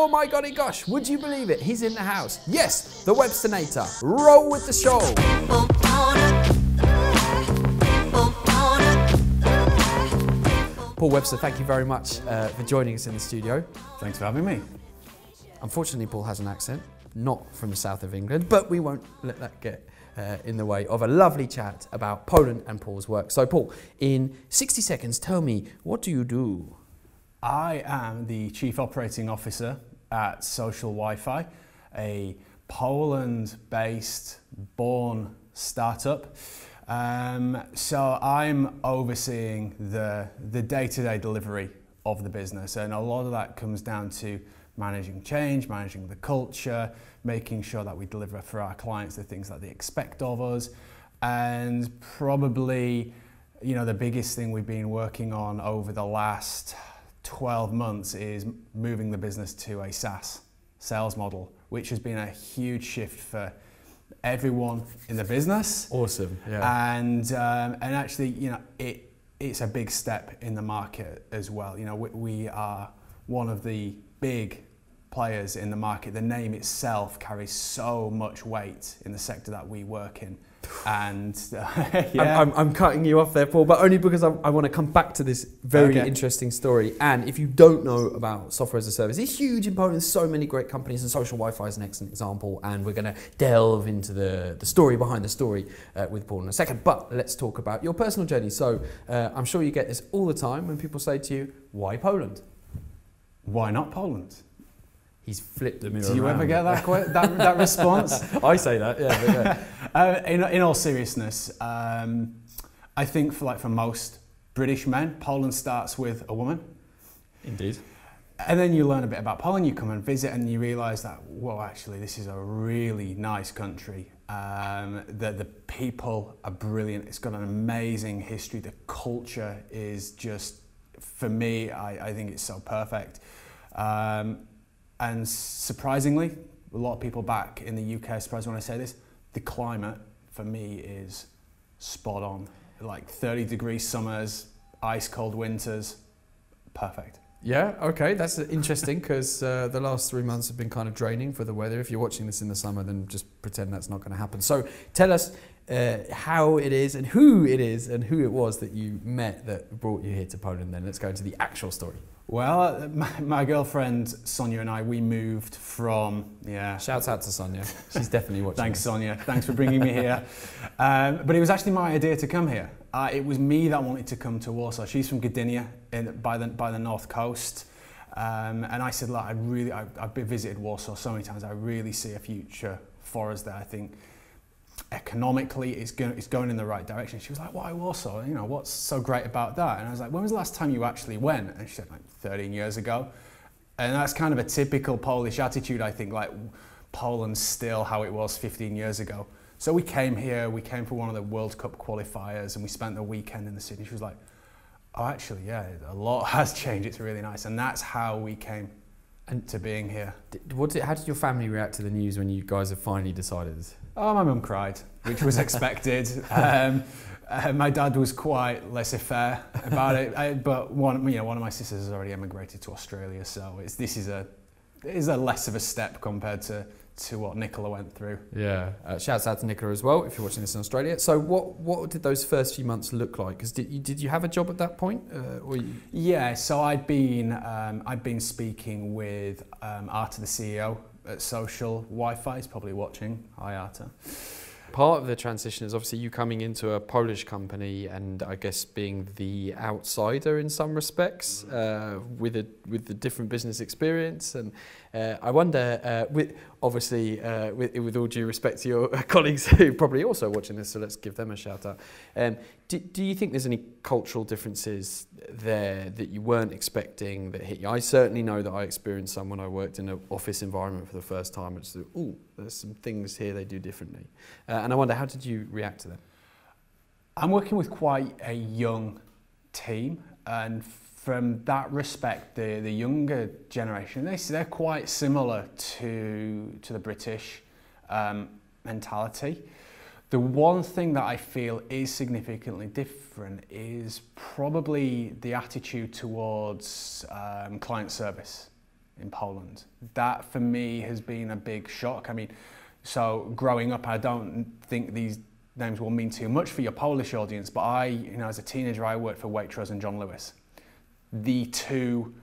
Oh my golly gosh, would you believe it? He's in the house. Yes, the Websternator. Roll with the show. Paul Webster, thank you very much for joining us in the studio. Thanks for having me. Unfortunately, Paul has an accent, not from the south of England, but we won't let that get in the way of a lovely chat about Poland and Paul's work. So Paul, in 60 seconds, tell me, what do you do? I am the Chief Operating Officer at Social WiFi, a Poland-based, born startup. So I'm overseeing the day-to-day delivery of the business, and a lot of that comes down to managing change, managing the culture, making sure that we deliver for our clients the things that they expect of us. And probably, the biggest thing we've been working on over the last 12 months is moving the business to a SaaS sales model, which has been a huge shift for everyone in the business. Awesome, yeah. And actually, it's a big step in the market as well. We are one of the big players in the market. The name itself carries so much weight in the sector that we work in. And yeah. I'm cutting you off there, Paul, but only because I want to come back to this very interesting story. And if you don't know about software as a service, it's huge in Poland. There's so many great companies, and Social WiFi is an excellent example. And we're going to delve into the story behind the story with Paul in a second. But let's talk about your personal journey. So I'm sure you get this all the time when people say to you, why Poland? Why not Poland? He's flipped the mirror. Do you around. ever get that response? I say that, yeah. But yeah. In all seriousness, I think for most British men, Poland starts with a woman. Indeed. And then you learn a bit about Poland, you come and visit, and you realise that, well, actually, this is a really nice country. The people are brilliant. It's got an amazing history. The culture is just, for me, I think it's so perfect. And surprisingly, a lot of people back in the UK are surprised when I say this, the climate for me is spot on. Like 30-degree summers, ice cold winters, perfect. Yeah, okay, that's interesting because the last 3 months have been kind of draining for the weather. If you're watching this in the summer, then just pretend that's not going to happen. So tell us how it is and who it was that you met that brought you here to Poland then. Let's go into the actual story. Well, my girlfriend Sonia and I, we moved from, Shouts out to Sonia. She's definitely watching. Thanks, Sonia. Thanks for bringing me here. But it was actually my idea to come here. It was me that wanted to come to Warsaw. She's from Gdynia by the north coast. And I said, look, I've visited Warsaw so many times. I really see a future for us there. I think economically it's going in the right direction. She was like, why Warsaw? What's so great about that? And I was like, when was the last time you actually went? And she said, like 13 years ago. And that's kind of a typical Polish attitude, I think, like Poland's still how it was 15 years ago. So we came here, we came for one of the World Cup qualifiers, and we spent the weekend in the city. She was like, oh, actually, yeah, a lot has changed. It's really nice. And that's how we came to being here. How did your family react to the news when you guys have finally decided? Oh, my mum cried, which was expected. My dad was quite laissez-faire about it, but one of my sisters has already emigrated to Australia, so this is a less of a step compared to what Nicola went through. Yeah. Shouts out to Nicola as well, if you're watching this in Australia. So what did those first few months look like? Because did you have a job at that point? Yeah, so I'd been speaking with Arta, the CEO at Social WiFi. He's probably watching. Hi, Arta. Part of the transition is obviously you coming into a Polish company and I guess being the outsider in some respects with the different business experience. And I wonder, with all due respect to your colleagues who are probably also watching this, so let's give them a shout out. Do you think there's any cultural differences there that you weren't expecting that hit you? I certainly know that I experienced some when I worked in an office environment for the first time. It's there's some things here they do differently. And I wonder, how did you react to them? I'm working with quite a young team, and from that respect, the younger generation, they're quite similar to the British mentality. The one thing that I feel is significantly different is probably the attitude towards client service. in Poland. That for me has been a big shock. I mean, so growing up, I don't think these names will mean too much for your Polish audience, but as a teenager, I worked for Waitrose and John Lewis, the two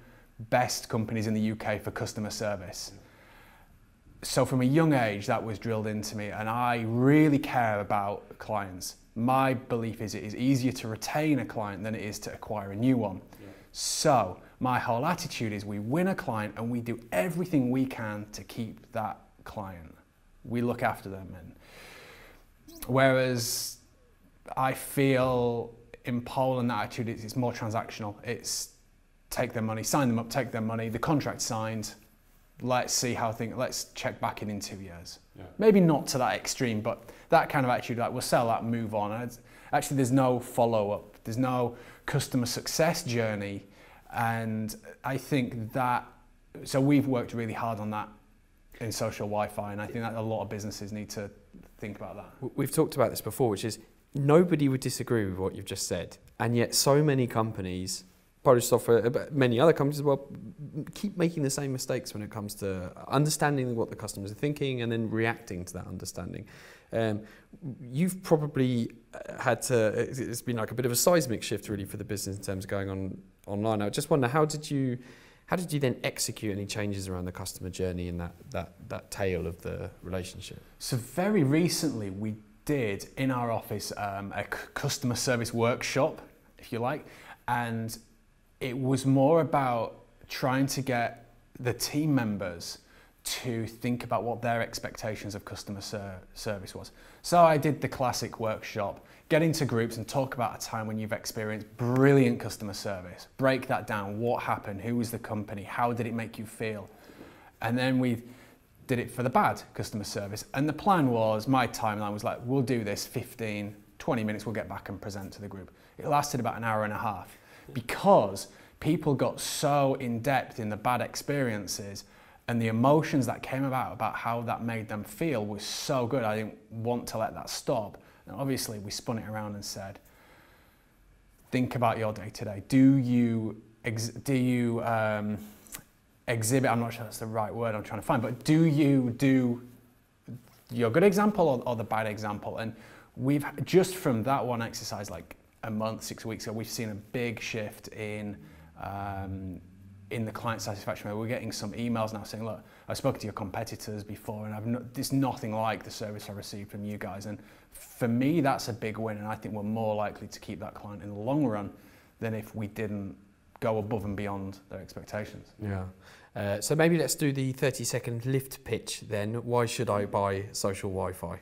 best companies in the UK for customer service. So from a young age, that was drilled into me, and I really care about clients. My belief is it is easier to retain a client than it is to acquire a new one. Yeah. So my whole attitude is we win a client and we do everything we can to keep that client. We look after them. And whereas I feel in Poland, that attitude is more transactional. It's take their money, sign them up, take their money, the contract's signed, let's see how things, let's check back in 2 years. Yeah. Maybe not to that extreme, but that kind of attitude, like we'll sell that, move on. Actually, there's no follow-up, there's no customer success journey, and I think that, so we've worked really hard on that in Social WiFi, and I think that a lot of businesses need to think about that. We've talked about this before, which is nobody would disagree with what you've just said, and yet so many companies, Polish software, but many other companies as well, keep making the same mistakes when it comes to understanding what the customers are thinking and then reacting to that understanding. You've probably had to, it's been like a bit of a seismic shift really for the business in terms of going on online. I just wonder, how did you then execute any changes around the customer journey in that tail of the relationship? So very recently we did in our office a customer service workshop, if you like, and it was more about trying to get the team members to think about what their expectations of customer service was. So I did the classic workshop, get into groups and talk about a time when you've experienced brilliant customer service. Break that down, what happened, who was the company, how did it make you feel? And then we did it for the bad customer service. And the plan was, my timeline was like, we'll do this 15, 20 minutes, we'll get back and present to the group. It lasted about an hour and a half. Because people got so in depth in the bad experiences and the emotions that came about how that made them feel was so good. I didn't want to let that stop. And obviously we spun it around and said, think about your day today. Do you exhibit, I'm not sure that's the right word I'm trying to find, but do you do your good example or the bad example? And we've just from that one exercise, like a month, 6 weeks ago, we've seen a big shift in the client satisfaction. We're getting some emails now saying, look, I've spoken to your competitors before and it's nothing like the service I received from you guys. And for me, that's a big win. And I think we're more likely to keep that client in the long run than if we didn't go above and beyond their expectations. Yeah. So maybe let's do the 30-second lift pitch then. Why should I buy Social WiFi?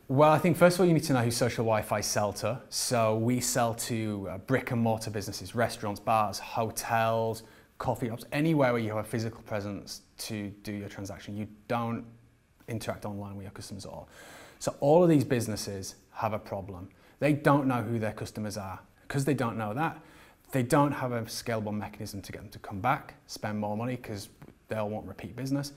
Well, I think first of all, you need to know who Social WiFi sell to. So we sell to brick and mortar businesses, restaurants, bars, hotels, coffee shops, anywhere where you have a physical presence to do your transaction. You don't interact online with your customers at all. So all of these businesses have a problem. They don't know who their customers are. Because they don't know that, they don't have a scalable mechanism to get them to come back, spend more money because they'll want repeat business,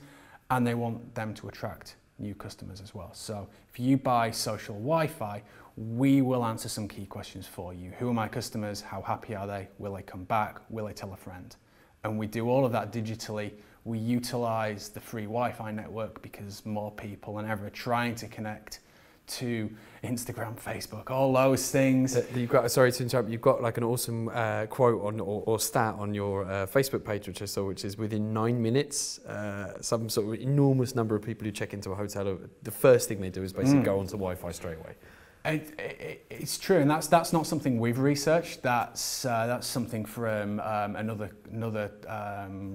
and they want them to attract new customers as well. So if you buy Social WiFi, we will answer some key questions for you. Who are my customers? How happy are they? Will they come back? Will they tell a friend? And we do all of that digitally. We utilize the free Wi-Fi network because more people than ever are trying to connect to Instagram, Facebook, all those things. You've got, sorry to interrupt, you've got like an awesome quote on or stat on your Facebook page, which I saw, which is within 9 minutes, some sort of enormous number of people who check into a hotel, the first thing they do is basically go onto Wi-Fi straight away. It's true, and that's not something we've researched. That's something from another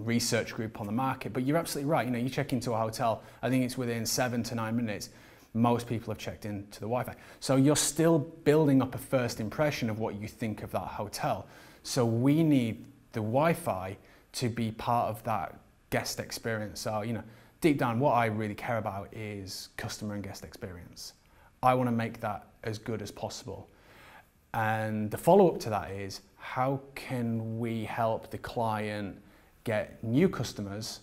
research group on the market. But you're absolutely right. You know, you check into a hotel, I think it's within 7 to 9 minutes. Most people have checked into the Wi-Fi. So you're still building up a first impression of what you think of that hotel. So we need the Wi-Fi to be part of that guest experience. So, you know, deep down, what I really care about is customer and guest experience. I want to make that as good as possible. And the follow-up to that is, how can we help the client get new customers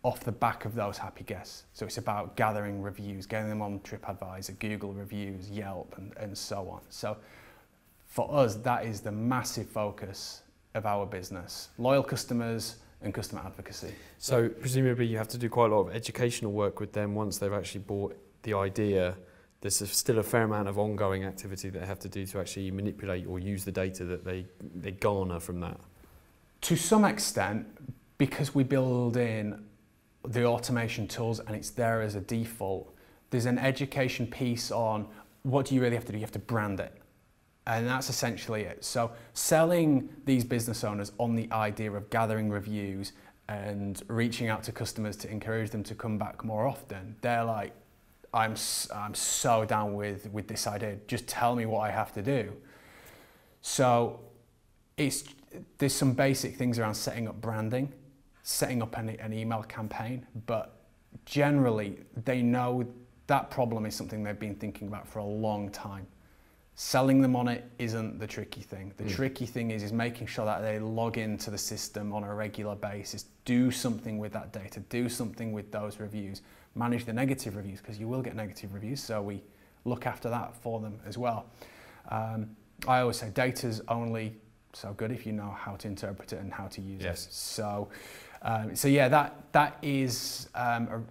off the back of those happy guests? So it's about gathering reviews, getting them on TripAdvisor, Google reviews, Yelp, and so on. So for us, that is the massive focus of our business. Loyal customers and customer advocacy. So presumably you have to do quite a lot of educational work with them once they've actually bought the idea. There's still a fair amount of ongoing activity that they have to do to actually manipulate or use the data that they garner from that. To some extent, because we build in the automation tools and it's there as a default, there's an education piece on what do you really have to do? You have to brand it. And that's essentially it. So selling these business owners on the idea of gathering reviews and reaching out to customers to encourage them to come back more often, they're like, I'm so down with this idea. Just tell me what I have to do. So there's some basic things around setting up branding, setting up an email campaign, but generally they know that problem is something they've been thinking about for a long time. Selling them on it isn't the tricky thing. The tricky thing is making sure that they log into the system on a regular basis, do something with that data, do something with those reviews, manage the negative reviews, because you will get negative reviews, so we look after that for them as well. I always say data's only so good if you know how to interpret it and how to use it. So yeah, that is a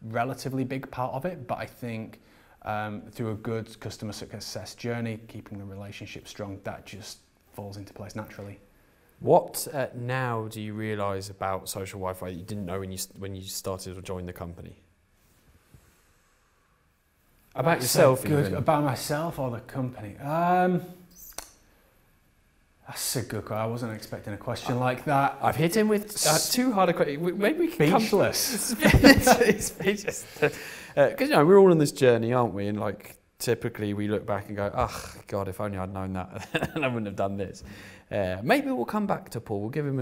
relatively big part of it, but I think through a good customer success journey, keeping the relationship strong, that just falls into place naturally. What now do you realise about Social WiFi that you didn't know when you started or joined the company? About yourself, good. About myself or the company? That's a good question. I wasn't expecting a question like that. I've hit him with too hard a question. Maybe we can Speechless. It's speechless. Because we're all on this journey, aren't we? And like typically we look back and go, "Oh God, if only I'd known that, and I wouldn't have done this." Maybe we'll come back to Paul. We'll give him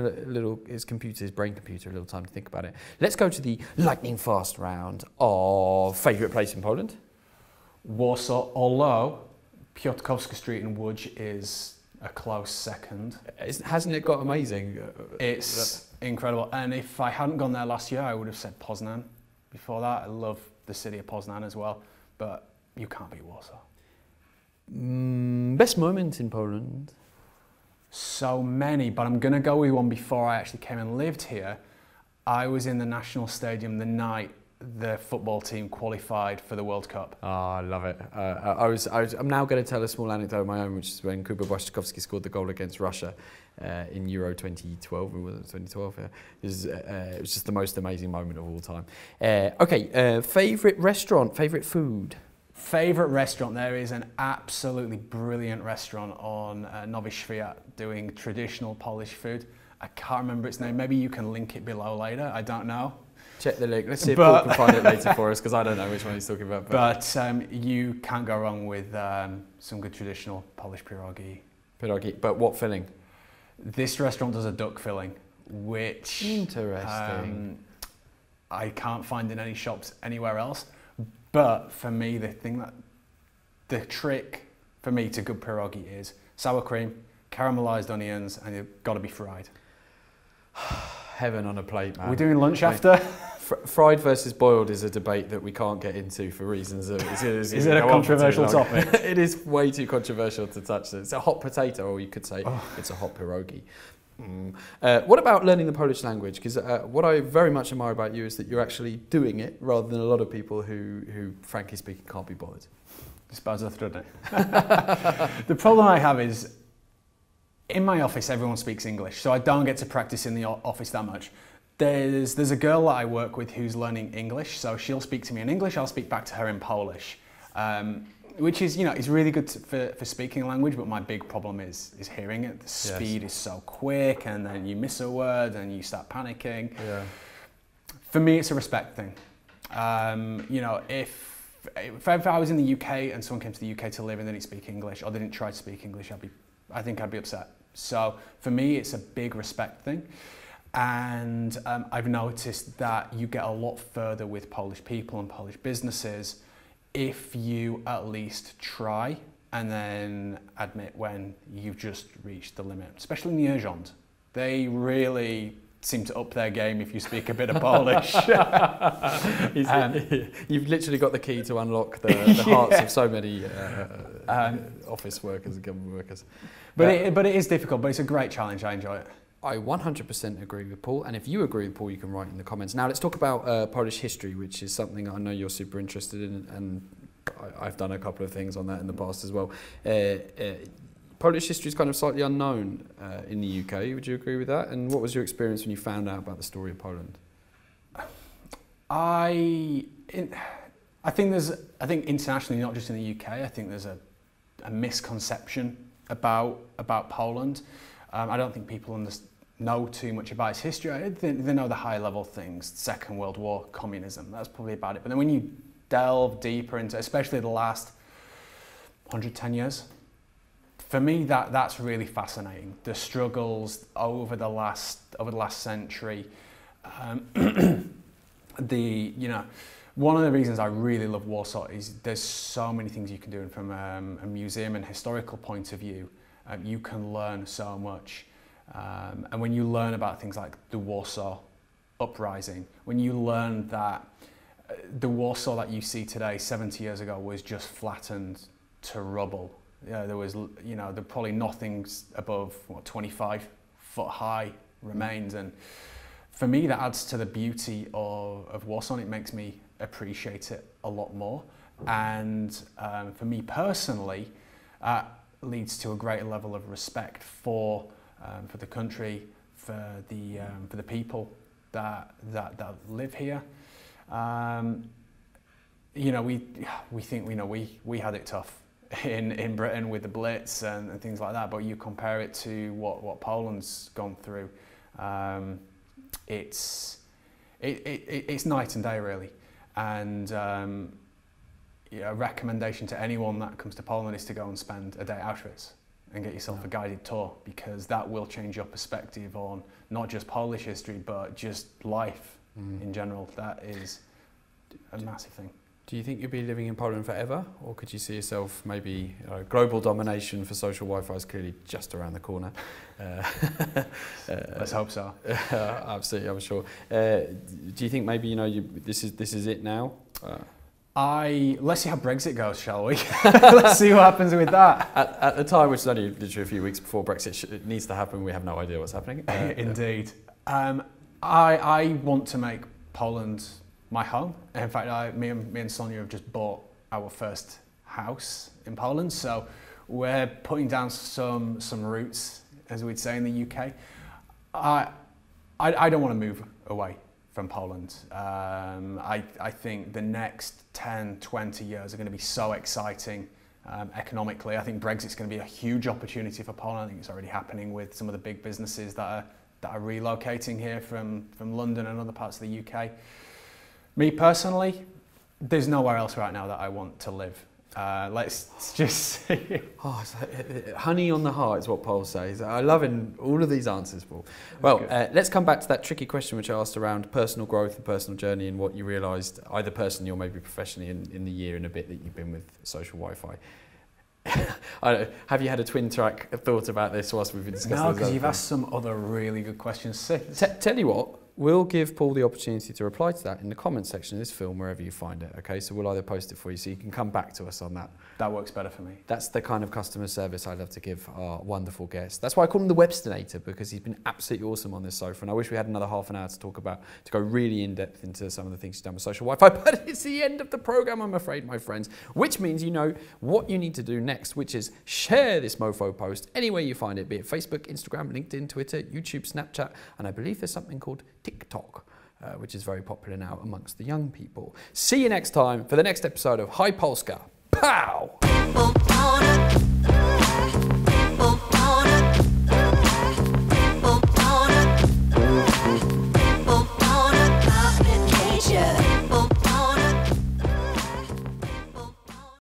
his brain computer, a little time to think about it. Let's go to the lightning fast round of favourite place in Poland. Warsaw, although Piotrkowska Street in Łódź is a close second. Hasn't it got amazing? It's incredible. And if I hadn't gone there last year, I would have said Poznan. Before that, I love the city of Poznan as well, but you can't beat Warsaw. Best moment in Poland? So many, but I'm going to go with one before I actually came and lived here. I was in the National Stadium the night the football team qualified for the World Cup. Oh, I love it. I'm now going to tell a small anecdote of my own, which is when Kuba Błaszczykowski scored the goal against Russia in Euro 2012. Was it 2012? Yeah. It was just the most amazing moment of all time. Favourite restaurant, favourite food? Favourite restaurant, there is an absolutely brilliant restaurant on Nowy Świat doing traditional Polish food. I can't remember its name. Maybe you can link it below later. I don't know. Check the link. Let's see if Paul can find it later for us, because I don't know which one he's talking about. But you can't go wrong with some good traditional Polish pierogi. Pierogi, but what filling? This restaurant does a duck filling, which interesting. I can't find in any shops anywhere else. But for me, the trick for me to good pierogi is sour cream, caramelized onions, and you've got to be fried. Heaven on a plate, man. We're doing lunch after. Fried versus boiled is a debate that we can't get into for reasons of... Is it a controversial topic? It is way too controversial to touch. It's a hot potato, or you could say it's a hot pierogi. What about learning the Polish language? Because what I very much admire about you is that you're actually doing it, rather than a lot of people who frankly speaking, can't be bothered. The problem I have is, in my office, everyone speaks English, so I don't get to practice in the office that much. There's a girl that I work with who's learning English, so she'll speak to me in English, I'll speak back to her in Polish, which is, it's really good for speaking a language, but my big problem is hearing it. The speed is so quick, and then you miss a word and you start panicking. Yeah. For me, it's a respect thing. If I was in the UK and someone came to the UK to live and they didn't speak English, or they didn't try to speak English, I think I'd be upset. So for me, it's a big respect thing. And I've noticed that you get a lot further with Polish people and Polish businesses if you at least try and then admit when you've just reached the limit, especially in the urgent. They really seem to up their game if you speak a bit of Polish. You've literally got the key to unlock the hearts of so many office workers and government workers. But it is difficult, but it's a great challenge. I enjoy it. I 100% agree with Paul, and if you agree with Paul, you can write in the comments. Now let's talk about Polish history, which is something I know you're super interested in, and I've done a couple of things on that in the past as well. Polish history is kind of slightly unknown in the UK. Would you agree with that? And what was your experience when you found out about the story of Poland? I think internationally, not just in the UK, I think there's a misconception about Poland. I don't think people know too much about its history. They know the high level things, Second World War, communism, that's probably about it. But then when you delve deeper into, especially the last 110 years, for me that's really fascinating. The struggles over the last century, one of the reasons I really love Warsaw is there's so many things you can do, and from a museum and historical point of view, you can learn so much. And when you learn about things like the Warsaw Uprising, when you learn that the Warsaw that you see today 70 years ago was just flattened to rubble. There was, there probably nothing above 25 foot high remains, and for me that adds to the beauty of Warsaw, and it makes me appreciate it a lot more. And for me personally, leads to a greater level of respect for the country, for the people that live here. We think we had it tough in Britain with the Blitz and things like that, but you compare it to what Poland's gone through, it's night and day really. And a recommendation to anyone that comes to Poland is to go and spend a day at Auschwitz and get yourself a guided tour, because that will change your perspective on not just Polish history but just life in general. That is a massive thing. Do you think you'll be living in Poland forever, or could you see yourself maybe global domination for social Wi-Fi is clearly just around the corner? Let's hope so. Absolutely, I'm sure. Do you think maybe this is it now? Let's see how Brexit goes, shall we? Let's see what happens with that. At the time, which is only literally a few weeks before Brexit it needs to happen, we have no idea what's happening. Indeed. I want to make Poland my home. In fact, me and Sonia have just bought our first house in Poland, so we're putting down some roots, as we'd say in the UK. I don't want to move away from Poland. I think the next 10, 20 years are going to be so exciting economically. I think Brexit's going to be a huge opportunity for Poland. I think it's already happening with some of the big businesses that are relocating here from London and other parts of the UK. Me personally, there's nowhere else right now that I want to live. Let's just see. Oh, honey on the heart is what Paul says. I love all of these answers, Paul. Well, let's come back to that tricky question which I asked around personal growth and personal journey, and what you realised either personally or maybe professionally in the year and a bit that you've been with Social Wi-Fi. Have you had a twin track thought about this whilst we've been discussing? No, because you've asked some other really good questions. Tell you what, we'll give Paul the opportunity to reply to that in the comments section of this film, wherever you find it, okay? So we'll either post it for you so you can come back to us on that. That works better for me. That's the kind of customer service I love to give our wonderful guests. That's why I call him the Websternator, because he's been absolutely awesome on this sofa, and I wish we had another half an hour to go really in depth into some of the things he's done with Social Wi-Fi, but it's the end of the program, I'm afraid, my friends, which means you know what you need to do next, which is share this mofo post anywhere you find it, be it Facebook, Instagram, LinkedIn, Twitter, YouTube, Snapchat, and I believe there's something called TikTok, which is very popular now amongst the young people. See you next time for the next episode of Hi Polska. Pow!